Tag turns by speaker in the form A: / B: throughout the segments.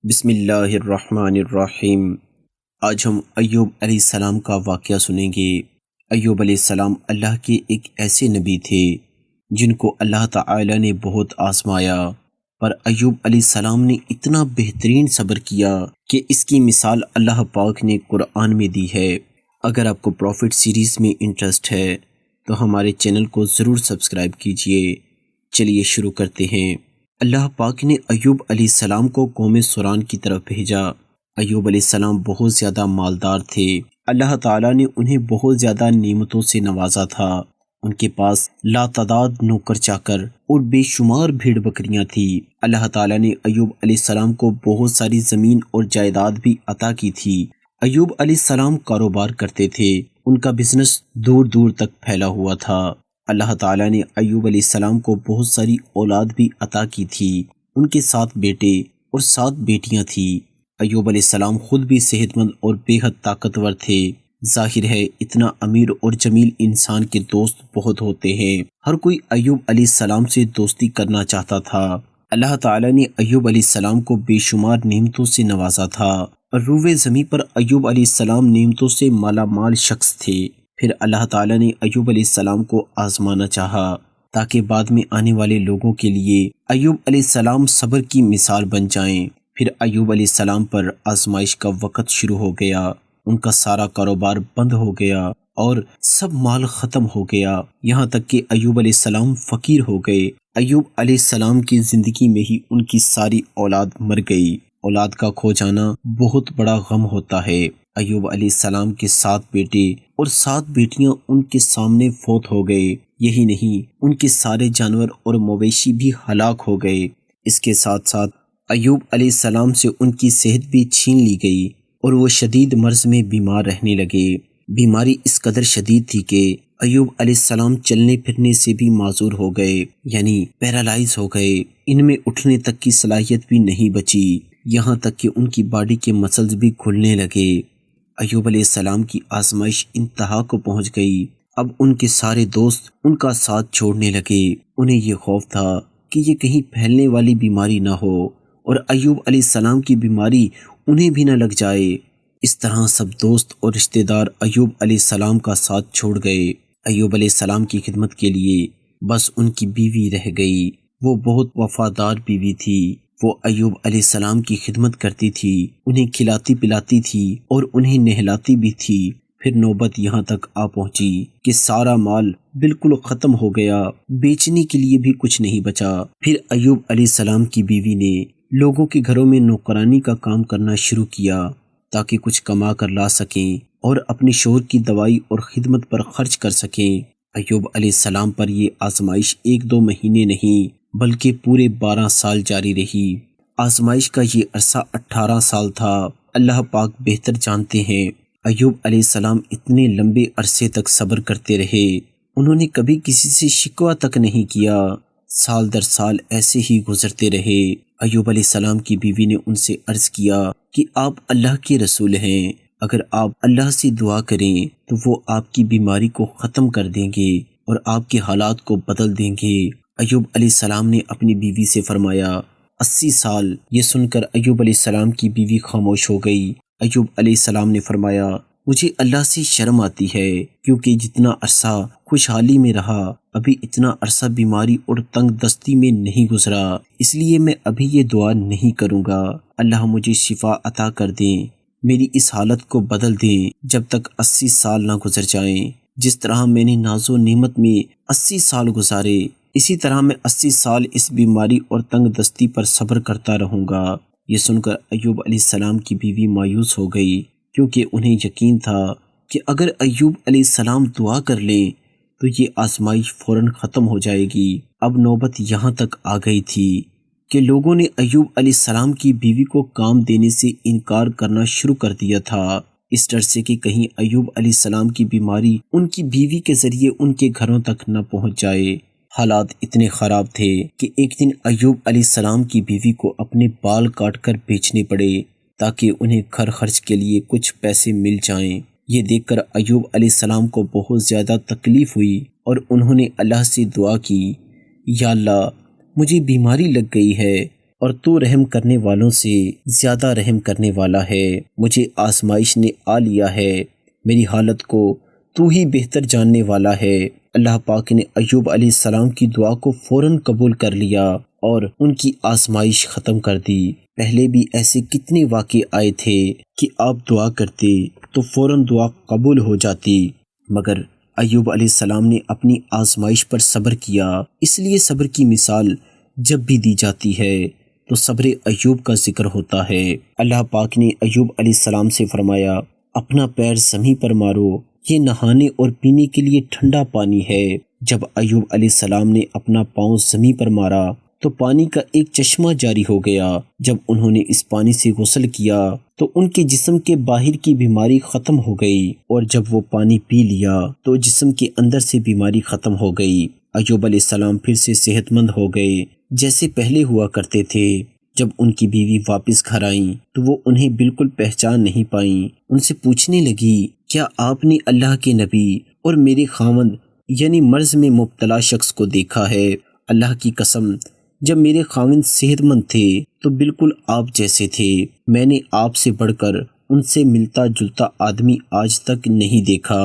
A: بسم اللہ الرحمن الرحیم۔ آج ہم ایوب علیہ السلام کا واقعہ سنیں گے۔ ایوب علیہ السلام اللہ کے ایک ایسے نبی تھے جن کو اللہ تعالی نے بہت آزمایا، پر ایوب علیہ السلام نے اتنا بہترین صبر کیا کہ اس کی مثال اللہ پاک نے قرآن میں دی ہے۔ اگر آپ کو پروفٹ سیریز میں انٹرسٹ ہے تو ہمارے چینل کو ضرور سبسکرائب کیجئے۔ چلیے شروع کرتے ہیں۔ اللہ پاک نے ایوب علیہ السلام کو قوم سوران کی طرف بھیجا۔ ایوب علیہ السلام بہت زیادہ مالدار تھے۔ اللہ تعالیٰ نے انہیں بہت زیادہ نعمتوں سے نوازا تھا۔ ان کے پاس لاتعداد نوکر چاکر اور بے شمار بھیڑ بکریاں تھیں۔ اللہ تعالیٰ نے ایوب علیہ السلام کو بہت ساری زمین اور جائیداد بھی عطا کی تھی۔ ایوب علیہ السلام کاروبار کرتے تھے۔ ان کا بزنس دور دور تک پھیلا ہوا تھا۔ اللہ تعالیٰ نے ایوب علیہ السلام کو بہت ساری اولاد بھی عطا کی تھی۔ ان کے 7 بیٹے اور 7 بیٹیاں تھیں۔ ایوب علیہ السلام خود بھی صحت مند اور بے حد طاقتور تھے۔ ظاہر ہے اتنا امیر اور جمیل انسان کے دوست بہت ہوتے ہیں۔ ہر کوئی ایوب علیہ السلام سے دوستی کرنا چاہتا تھا۔ اللہ تعالیٰ نے ایوب علیہ السلام کو بے شمار نعمتوں سے نوازا تھا اور روئے زمین پر ایوب علیہ السلام نعمتوں سے مالا مال شخص تھے۔ پھر اللہ تعالیٰ نے ایوب علیہ السلام کو آزمانا چاہا تاکہ بعد میں آنے والے لوگوں کے لیے ایوب علیہ السلام صبر کی مثال بن جائیں۔ پھر ایوب علیہ السلام پر آزمائش کا وقت شروع ہو گیا۔ ان کا سارا کاروبار بند ہو گیا اور سب مال ختم ہو گیا، یہاں تک کہ ایوب علیہ السلام فقیر ہو گئے۔ ایوب علیہ السلام کی زندگی میں ہی ان کی ساری اولاد مر گئی۔ اولاد کا کھو جانا بہت بڑا غم ہوتا ہے۔ ایوب علیہ السلام کے 7 بیٹے اور 7 بیٹیاں ان کے سامنے فوت ہو گئے۔ یہی نہیں، ان کے سارے جانور اور مویشی بھی ہلاک ہو گئے۔ اس کے ساتھ ساتھ ایوب علیہ السلام سے ان کی صحت بھی چھین لی گئی اور وہ شدید مرض میں بیمار رہنے لگے۔ بیماری اس قدر شدید تھی کہ ایوب علیہ السلام چلنے پھرنے سے بھی معذور ہو گئے، یعنی پیرالائز ہو گئے۔ ان میں اٹھنے تک کی صلاحیت بھی نہیں بچی، یہاں تک کہ ان کی باڈی کے مسلز بھی کھلنے لگے۔ ایوب علیہ السلام کی آزمائش انتہا کو پہنچ گئی۔ اب ان کے سارے دوست ان کا ساتھ چھوڑنے لگے۔ انہیں یہ خوف تھا کہ یہ کہیں پھیلنے والی بیماری نہ ہو اور ایوب علیہ السلام کی بیماری انہیں بھی نہ لگ جائے۔ اس طرح سب دوست اور رشتہ دار ایوب علیہ السلام کا ساتھ چھوڑ گئے۔ ایوب علیہ السلام کی خدمت کے لیے بس ان کی بیوی رہ گئی۔ وہ بہت وفادار بیوی تھی۔ وہ ایوب علیہ السلام کی خدمت کرتی تھی، انہیں کھلاتی پلاتی تھی اور انہیں نہلاتی بھی تھی۔ پھر نوبت یہاں تک آ پہنچی کہ سارا مال بالکل ختم ہو گیا، بیچنے کے لیے بھی کچھ نہیں بچا۔ پھر ایوب علیہ السلام کی بیوی نے لوگوں کے گھروں میں نوکرانی کا کام کرنا شروع کیا تاکہ کچھ کما کر لا سکیں اور اپنے شوہر کی دوائی اور خدمت پر خرچ کر سکیں۔ ایوب علیہ السلام پر یہ آزمائش 1-2 مہینے نہیں بلکہ پورے 12 سال جاری رہی۔ آزمائش کا یہ عرصہ 18 سال تھا۔ اللہ پاک بہتر جانتے ہیں۔ ایوب علیہ السلام اتنے لمبے عرصے تک صبر کرتے رہے۔ انہوں نے کبھی کسی سے شکوہ تک نہیں کیا۔ سال در سال ایسے ہی گزرتے رہے۔ ایوب علیہ السلام کی بیوی نے ان سے عرض کیا کہ آپ اللہ کے رسول ہیں، اگر آپ اللہ سے دعا کریں تو وہ آپ کی بیماری کو ختم کر دیں گے اور آپ کے حالات کو بدل دیں گے۔ ایوب علیہ السلام نے اپنی بیوی سے فرمایا 80 سال۔ یہ سن کر ایوب علیہ السلام کی بیوی خاموش ہو گئی۔ ایوب علیہ السلام نے فرمایا مجھے اللہ سے شرم آتی ہے، کیونکہ جتنا عرصہ خوشحالی میں رہا ابھی اتنا عرصہ بیماری اور تنگ دستی میں نہیں گزرا، اس لیے میں ابھی یہ دعا نہیں کروں گا اللہ مجھے شفا عطا کر دیں، میری اس حالت کو بدل دیں جب تک 80 سال نہ گزر جائیں۔ جس طرح میں نے ناز و نعمت میں 80 سال گزارے، اسی طرح میں 80 سال اس بیماری اور تنگ دستی پر صبر کرتا رہوں گا۔ یہ سن کر ایوب علیہ السلام کی بیوی مایوس ہو گئی، کیونکہ انہیں یقین تھا کہ اگر ایوب علیہ السلام دعا کر لیں تو یہ آزمائش فوراً ختم ہو جائے گی۔ اب نوبت یہاں تک آ گئی تھی کہ لوگوں نے ایوب علیہ السلام کی بیوی کو کام دینے سے انکار کرنا شروع کر دیا تھا، اس ڈر سے کہ کہیں ایوب علیہ السلام کی بیماری ان کی بیوی کے ذریعے ان کے گھروں تک نہ پہنچ جائے۔ حالات اتنے خراب تھے کہ ایک دن ایوب علیہ السلام کی بیوی کو اپنے بال کاٹ کر بیچنے پڑے تاکہ انہیں گھر خرچ کے لیے کچھ پیسے مل جائیں۔ یہ دیکھ کر ایوب علیہ السلام کو بہت زیادہ تکلیف ہوئی اور انہوں نے اللہ سے دعا کی، یا اللہ مجھے بیماری لگ گئی ہے اور تو رحم کرنے والوں سے زیادہ رحم کرنے والا ہے۔ مجھے آزمائش نے آ لیا ہے، میری حالت کو تو ہی بہتر جاننے والا ہے۔ اللہ پاک نے ایوب علیہ السلام کی دعا کو فوراً قبول کر لیا اور ان کی آزمائش ختم کر دی۔ پہلے بھی ایسے کتنے واقعے آئے تھے کہ آپ دعا کرتے تو فوراً دعا قبول ہو جاتی، مگر ایوب علیہ السلام نے اپنی آزمائش پر صبر کیا۔ اس لیے صبر کی مثال جب بھی دی جاتی ہے تو صبر ایوب کا ذکر ہوتا ہے۔ اللہ پاک نے ایوب علیہ السلام سے فرمایا، اپنا پیر زمین پر مارو، یہ نہانے اور پینے کے لیے ٹھنڈا پانی ہے۔ جب ایوب علیہ السلام نے اپنا پاؤں زمین پر مارا تو پانی کا ایک چشمہ جاری ہو گیا۔ جب انہوں نے اس پانی سے غسل کیا تو ان کے جسم کے باہر کی بیماری ختم ہو گئی، اور جب وہ پانی پی لیا تو جسم کے اندر سے بیماری ختم ہو گئی۔ ایوب علیہ السلام پھر سے صحت مند ہو گئے جیسے پہلے ہوا کرتے تھے۔ جب ان کی بیوی واپس گھر آئیں تو وہ انہیں بالکل پہچان نہیں پائیں۔ ان سے پوچھنے لگی، کیا آپ نے اللہ کے نبی اور میرے خاوند یعنی مرض میں مبتلا شخص کو دیکھا ہے؟ اللہ کی قسم، جب میرے خاوند صحت مند تھے تو بالکل آپ جیسے تھے۔ میں نے آپ سے بڑھ کر ان سے ملتا جلتا آدمی آج تک نہیں دیکھا۔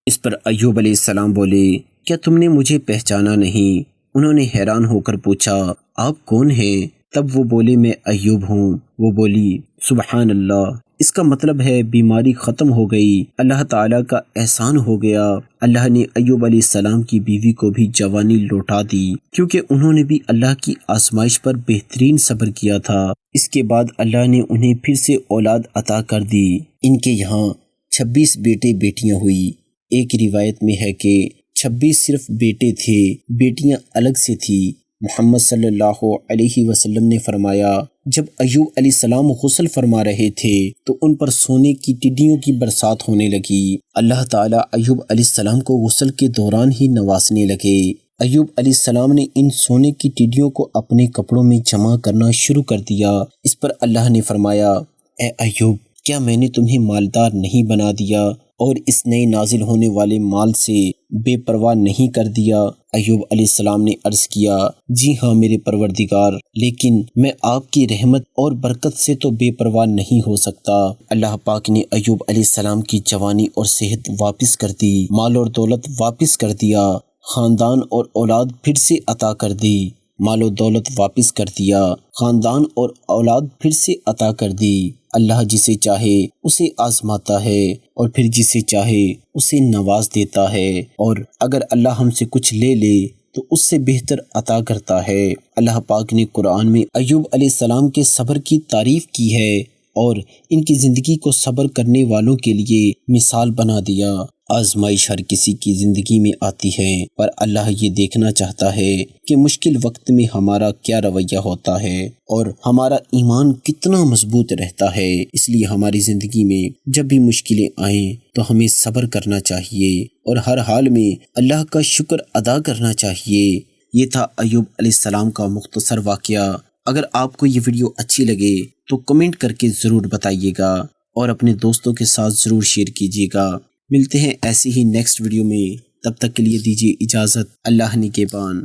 A: اس پر ایوب علیہ السلام بولے، کیا تم نے مجھے پہچانا نہیں؟ انہوں نے حیران ہو کر پوچھا، آپ کون ہیں؟ تب وہ بولے، میں ایوب ہوں۔ وہ بولی، سبحان اللہ، اس کا مطلب ہے بیماری ختم ہو گئی، اللہ تعالیٰ کا احسان ہو گیا۔ اللہ نے ایوب علیہ السلام کی بیوی کو بھی جوانی لوٹا دی، کیونکہ انہوں نے بھی اللہ کی آزمائش پر بہترین صبر کیا تھا۔ اس کے بعد اللہ نے انہیں پھر سے اولاد عطا کر دی۔ ان کے یہاں 26 بیٹے بیٹیاں ہوئی۔ ایک روایت میں ہے کہ 26 صرف بیٹے تھے، بیٹیاں الگ سے تھی۔ محمد صلی اللہ علیہ وسلم نے فرمایا، جب ایوب علیہ السلام غسل فرما رہے تھے تو ان پر سونے کی ٹڈیوں کی برسات ہونے لگی۔ اللہ تعالیٰ ایوب علیہ السلام کو غسل کے دوران ہی نوازنے لگے۔ ایوب علیہ السلام نے ان سونے کی ٹڈیوں کو اپنے کپڑوں میں جمع کرنا شروع کر دیا۔ اس پر اللہ نے فرمایا، اے ایوب، کیا میں نے تمہیں مالدار نہیں بنا دیا اور اس نئے نازل ہونے والے مال سے بے پرواہ نہیں کر دیا؟ ایوب علیہ السلام نے عرض کیا، جی ہاں میرے پروردگار، لیکن میں آپ کی رحمت اور برکت سے تو بے پرواہ نہیں ہو سکتا۔ اللہ پاک نے ایوب علیہ السلام کی جوانی اور صحت واپس کر دی، مال اور دولت واپس کر دیا، خاندان اور اولاد پھر سے عطا کر دی۔ مال و دولت واپس کر دیا، خاندان اور اولاد پھر سے عطا کر دی۔ اللہ جسے چاہے اسے آزماتا ہے اور پھر جسے چاہے اسے نواز دیتا ہے، اور اگر اللہ ہم سے کچھ لے لے تو اس سے بہتر عطا کرتا ہے۔ اللہ پاک نے قرآن میں ایوب علیہ السلام کے صبر کی تعریف کی ہے اور ان کی زندگی کو صبر کرنے والوں کے لیے مثال بنا دیا۔ آزمائش ہر کسی کی زندگی میں آتی ہے، پر اللہ یہ دیکھنا چاہتا ہے کہ مشکل وقت میں ہمارا کیا رویہ ہوتا ہے اور ہمارا ایمان کتنا مضبوط رہتا ہے۔ اس لیے ہماری زندگی میں جب بھی مشکلیں آئیں تو ہمیں صبر کرنا چاہیے اور ہر حال میں اللہ کا شکر ادا کرنا چاہیے۔ یہ تھا ایوب علیہ السلام کا مختصر واقعہ۔ اگر آپ کو یہ ویڈیو اچھی لگے تو کمنٹ کر کے ضرور بتائیے گا اور اپنے دوستوں کے ساتھ ضرور شیئر کیجیے گا۔ ملتے ہیں ایسی ہی نیکسٹ ویڈیو میں، تب تک کے لیے دیجیے اجازت۔ اللہ نگہبان۔